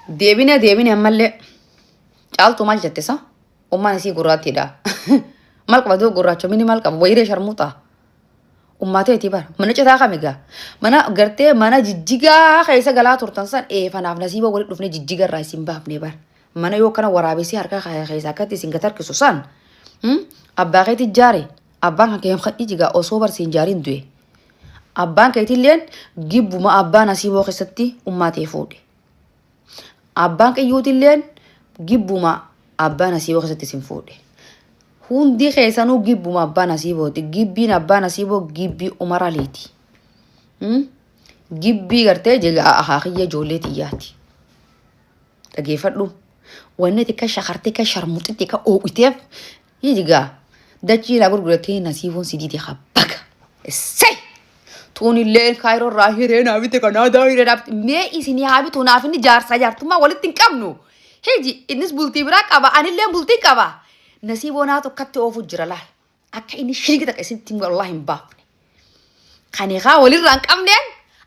deebine ammallee caaltu maal jette sa ummaan isii gurraattiidha. Maal qaba duu gurraacha mini maal qaba wayiree sharmuuxa. Ummaateeti bara mana citaa kamigaa mana gartee mana jijjigaa keessa galaa turtan san eefanaaf nasiiba walitti dhufne jijjiga irraa isin baafne bara mana yoo kana waraabessi harka keessa akkatti isin gatarkisu san abbaa keetti jaare abbaan kan keem kadhi jigaa osoo barsiin jaariin du'e abbaan keetilleen gibbuma abbaan nasiiboo keessatti ummaatee fuudhe abbaan qiyyuutilleen gibbuma abbaan nasiiboo keessatti isin fuudhe. Hundi keessanuu gibbuma abbaa nasiibooti. Gibbiin abbaa nasiiboo gibbii umaraleeti. Gibbii gartee jegaa akaakiyya ijoollee xiyyaati. Dhageeffadhu. Wanni tika shakartee ka sharmuxitti ka ooqiteef jegaa dachii na gurguratee nasiiboon sidiiti habbaga. Essay! Tuunillee kaayiroo irraa hiree naafite kanaa daa'iree dhaabte mee isinii haabitu naaf inni jaarsaa jaartummaa walitti hin qabnu. Heji innis bultii biraa qaba anillee bultii qaba. Nasiibonaa tokkatti oofu jira laal. Akka inni shiriki taqa isin timga Allah hin baafne. Kaniikaa walirraa hin qabneen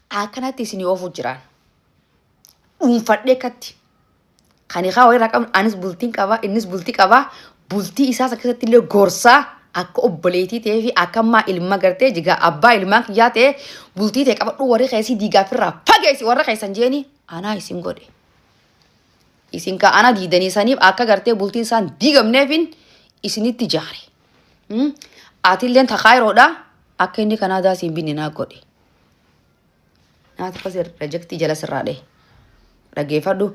akkanatti isin oofu jiraan. Dhuunfadhee katti. Kaniikaa walirraa qabne anis bultiin qaba innis bultii qaba. Bultii isaas akkasatti illee gorsaa akka obboleetii ta'ee fi akka ammaa ilma gartee jigaa abbaa ilmaan kiyyaa ta'ee bultii ta'e qabadhu warri keessi diigaafirraa fageessi warra keessan jeeni anaa isin godhe. Isin ka ana diidanii saniif akka gartee bultiin isaan diigamneefin isinitti jaare. Aatilleen takaayiroodha akka inni kanaadaa siin binni naa godhe. Naati pas rejektii jala sirraadhe. Dhageeffadhu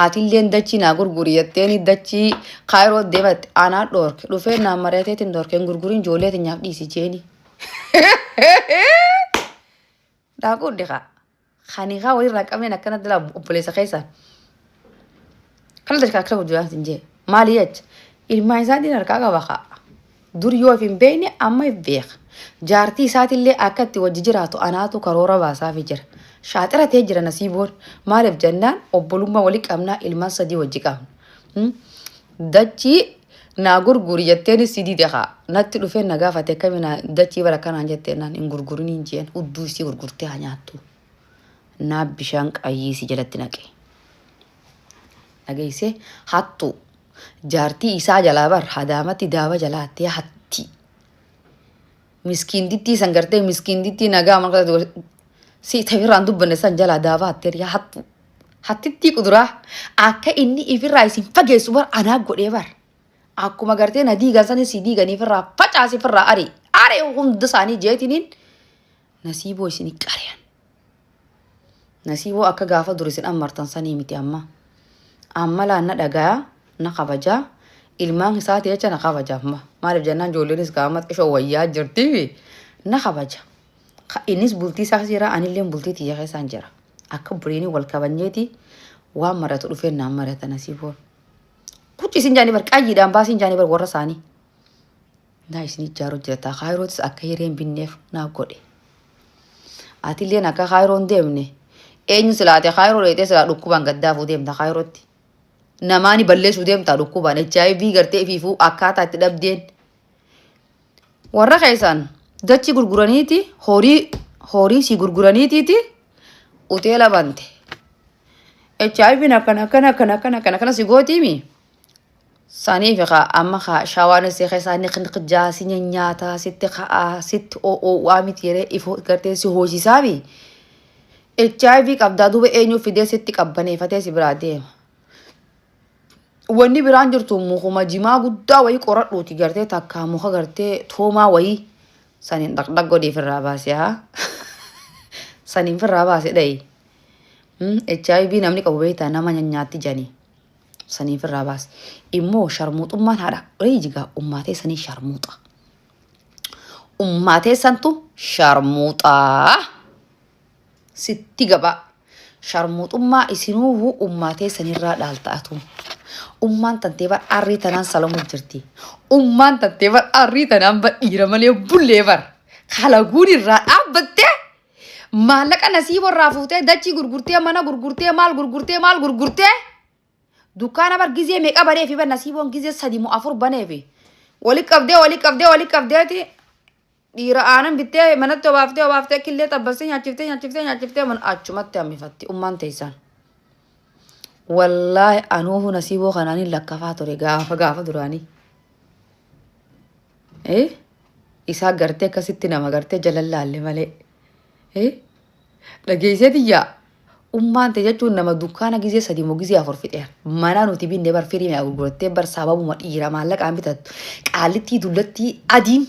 aatilleen dachii naa gurguri jetteeni dachii kaayiroo deematti aanaa dhoorke dhufee naa mari'ateetiin dhoorkeen gurguriin ijoolleetiin nyaaf dhiisi jeeni. Daakudde kaa. Kaniikaa walirraa qabneen akkanatti laa obboleessa keessaan. Kan dari kakak udah sinje, mali aja. Ilmu saya di neraka gak dur yo fin bene amma beek. Jarti saat illee akkatti wajji jiraatu anaatu karoora baasaa fi jira. Shaatira ta'ee jira nasiiboon maaliif jennaan obbolummaa walii qabnaa ilmaan sadii wajji qabna. Dachii naa gurguri jetteen sidii deeqa. Natti dhufee na gaafate kamina dachii bara kanaan jetteen naan hin gurgurin hin jeen udduu isii gurgurtee haa nyaattu. Naa bishaan qayyiisii jalatti naqe. Dhageesse hattu jaartii isaa jalaa bar hadaamatti daaba jalaattee hatti. Miskiindittii san gartee miskiindittii nagaa amalkata si tabirraan dubbanne san jalaa daaba hatteeriyaa hattu. Hattittii kuduraa akka inni ifirraa isin fageessu bar anaa godhee bar. Akkuma gartee na diigan sanis si diiganiif irraa facaasif irraa ari. Ari hunda isaanii jeetiniin nasiiboo isinii qareen. Nasiiboo akka gaafa dur isin ammartan sanii miti amma. Amma laanna dhagaa na kabajaa ilmaan isaati jecha na kabaja amma maaliif jennaan ijoollenis gaamat ishoo wayyaa jirti na kabaja. Innis bultii isaa jira anillee bultii tiyya keessaan jira. Akka buriini wal kabanyeeti waan maratu dhufee naan marata nasiiboon. Kuchi isin jaanii bar qayyiidhaan baasiin jaanii bar warra isaanii. Naa isin ijaaru jirta kaayirootis akka hireen binneef naa godhe. Atilleen akka kaayiroon deemne eenyu silaate kaayiroo dheetee silaa dhukkubaan gaddaafuu deemta kaayirootti. Namaani balleessuu deemtaa dhukkubaan HIV gartee fiifuu akkaataa itti dhabdeen. Warra keessan dachi gurguraniiti horii si gurguraniitiiti uteela bante. HIV akkana si gootiimi. Saniif amma shawaan si keessaa niqjaa si nyaataa sitti ka'aa sitti waa miti yeree ifoo gartee si hoosisaafi. HIV qabdaa duuba eenyu fidee sitti qabbaneeffatee si biraa deema. Wanni biraan jirtu mukuma jimaa guddaa wayii qoradhuuti gartee takka muka gartee toomaa wayii saniin dhaqdhaq godhee firraa baase haa. Saniin firraa baase dhayi. HIV namni qabu beektaa nama nyaatti janii. Saniin firraa baase. Immoo sharmuuxummaan haadha. Olee jigaa ummaatee sanii sharmuuxa. Ummaatee santu sharmuuxaa. Sitti gaba. Sharmuuxummaa isinuu ummaatee sanirraa dhaalta'atu. Ummaan tantee bar arrii tanaan salamu jirti. Ummaan tantee bar arrii tanaan badhiira malee bullee bar. Kalaguun irraa dhaabbattee maallaqa nasiiba irraa fuutee dachii gurgurtee mana gurgurtee maal gurgurtee dukkaana bar gizee meeqa banee fi bar nasiiboon gizee 3 moo 4 banee fi wali qabdeeti dhiira aanan bittee manatti obaaftee killee xabbarsee nyaachiftee man achumatti hammifatti ummaan teessaan. والله أنوه نسيبه خناني لك فاتوري قافة دراني إيه إسا قرتي كستنا ما قرتي جلال اللي مالي إيه لقيسيتي يا ummaan ta'e jechuun nama dukkaana gizee sadii moo gizee afur fixeera. Mana nuti binne bar firii mi'a gurgurattee bar sababuma dhiira maallaqaan bitattu qaalittii dullattii adiin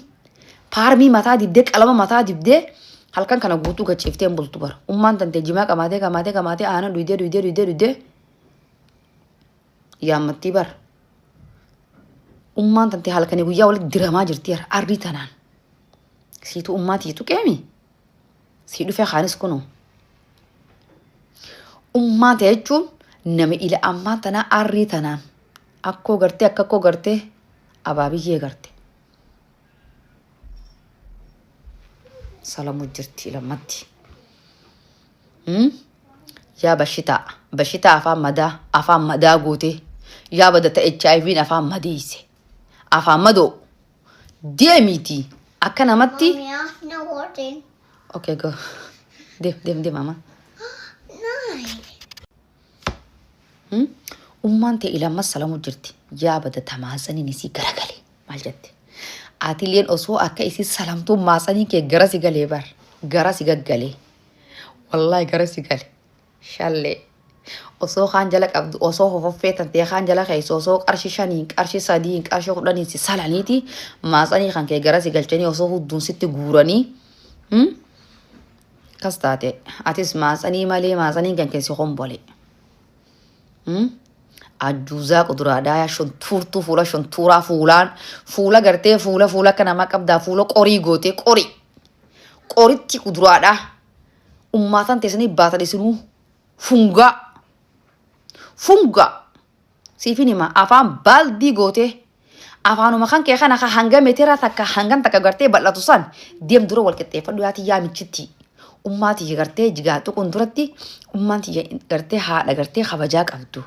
paarmii mataa dibdee qalama mataa dibdee halkan kana guutuu gachiiftee hin bultu bara. Ummaan tante jimaa qamaatee aanan duydee yaammattii bara. Ummaan tante halkanii guyyaa walitti diramaa jirti arrii tanaan. Siitu ummaatiitu qeemi. Sii dhufee kaanis kunuu. Ummaa ta'e jechuun nama ila ammaa tanaa arrii tanaan akkoo gartee abaabiyyee garte. Salamuu jirti lammatti. Yaa bashitaa afaan madaa guutee yaa badata HIV'n afaan madeeyse. Afaan madoo deemiiti akka namatti. Okay, go. Deem mama. Ummaan ta'e ilammas salamuu jirti. Yaa badata maasanii nisii garagalee maal jette? Atileen osoo akka isii salamtuu maasanii kee gara si galee bar. Gara si gaggalee. Wallahi gara si galee. Shallee. Osoo kaan jala qabdu osoo hofoffeetan ta'e kaan jala keessa osoo qarshii 5 qarshii 3 qarshii 10 si salaniiti maasanii kan kee gara si galchanii osoo hudduun sitti guuranii. Kas taate atis maasanii malee maasanii kan keessi hombolee. Ajuuzaa kuduraadhaa yaa shuntuurtuu fuula shuntuuraa fuula gartee fuula akka namaa qabdaa fuula qorii gootee qoritti kuduraadhaa ummaataan teessanii baatan isinuu fungaa siifin hima afaan baaldii gootee afaanuma kan kee kana hanga meetira takka hangan takka gartee bal'atu san deem dura wal qixxeeffadhu yaati yaa michitti ummaatii gartee jigaatu kun duratti ummaatii gartee haadha gartee kabajaa qabdu.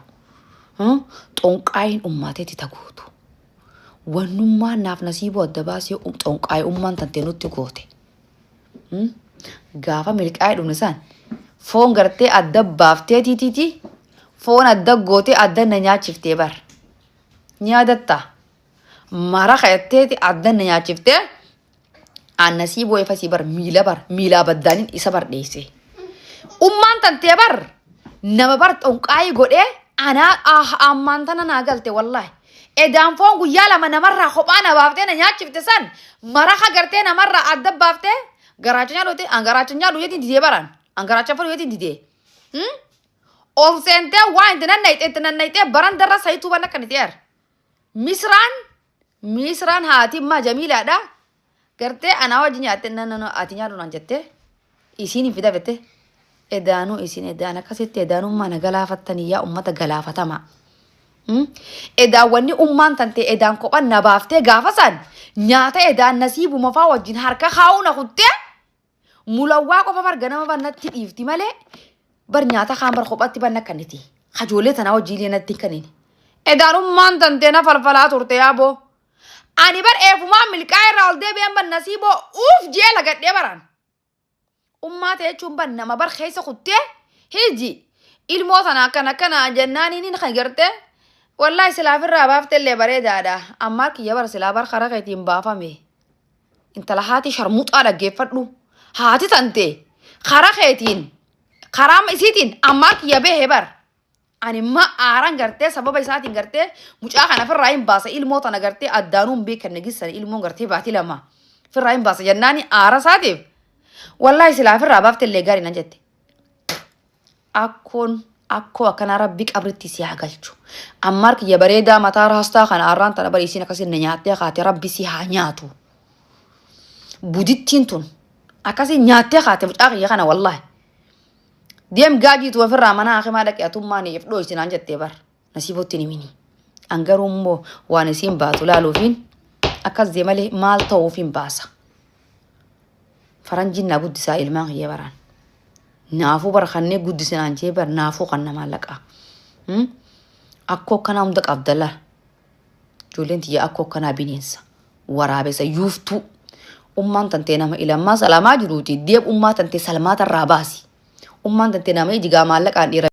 Xonqaayin ummaateeti taguutu. Wannummaa naaf nasiiboo adda baasee xonqaayi ummaan tantee nutti goote. Gaafa milqaa'ee dhumne san foon gartee adda baaftee tiitiiti foon adda gootee adda na nyaachiftee bar. Nyaadatta mara kayatteeti adda na nyaachiftee an nasiiboo efasii bar miila baddaanin isa bar dheesse. Ummaan tantee bar nama bar xonqaayi godhee Ana ammaan tana naa galte wallahi. Edaan foon guyyaa lama namarraa kophaa na baaftee na nyaachifte san maraqa gartee namarraa adda baaftee garaacha nyaadhote an garaacha nyaadhu yetiin didee baran an garaacha fadhu yetiin didee. Ol seentee waa inti nannayxee baran darra sayituu banna kan iteer. Misraan haati maa jamiilaadha. Gartee anaa wajji nyaatte ati nyaadhu naan jettee isiin hin fidafette. Edaanuu isin edaan akkasitti edaanummaa na galaafattanii yaa ummata galaafatama. Edaawwanni ummaan tante edaan kophan na baaftee gaafa san nyaata edaan nasiibuma faa wajjin harka kaa'uu na kuttee mulawwaa qofa barga nama bannatti dhiifti malee bar nyaata kaan bar kophatti banna kanniti. Hajoolee tanaa wajjiilee natti kannini. Edaanummaan tante na falfalaa turte yaaboo. Ani bar eefumaa milqaa irraa ol deebi'an ban nasiiboo jee lagadhee baran. Ummaa ta'e jechuun ban nama bar keessa kuttee hiji ilmoo tanaa akkana jennaaniin hin kan gartee wallahi silaafirraa baaftellee bareedaadha ammaa kiyya bar silaa bar karaa keetiin baafame intala haati sharmuuxaa dhaggeeffadhu haati tante karaa keetiin karaa isiitiin ammaa kiyya behe bar ani ma aaran gartee sababa isaatiin gartee mucaa kana firraa hin baasa ilmoo tana gartee addaanuun beekan gissan ilmoon gartee baati lama firraa hin baasa jennaani aara isaatiif. Wallahi silaafirraa baaftellee gaarii nan jette. Akkoo akkana rabbi qabritti si haa galchu. Ammaa kiyya bareedaa mataa raastaa kana arraan tana bariisiin akkasiin na nyaattee kaate rabbi si haa nyaatu. Budittiin tun akkasiin nyaattee kaate mucaa kiyya kana wallahi. Deem gaajiitu ofirraa mana hakimaa dhaqee atummaan if dhooysinaan jettee bar nasiibootti ni mini. Angaruu immoo waan isiin baatu laaluufiin akkas deemalee maal ta'uufiin baasa. Faranjiin na guddisaa ilmaan kiyya baran. Naafuu bar kannee guddisinaan jee bar naafuu kan nama laqaa. Akkoo akkanaa hunda qabdalla. Ijoolleen tiyya akkoo akkanaa bineensa. Waraabessa yuuftuu. Ummaan tantee nama ilammaa salamaa jiruuti. Deeb ummaa tantee salmaatarraa baasi. Ummaan tantee nama ijigaa maallaqaan dhiira.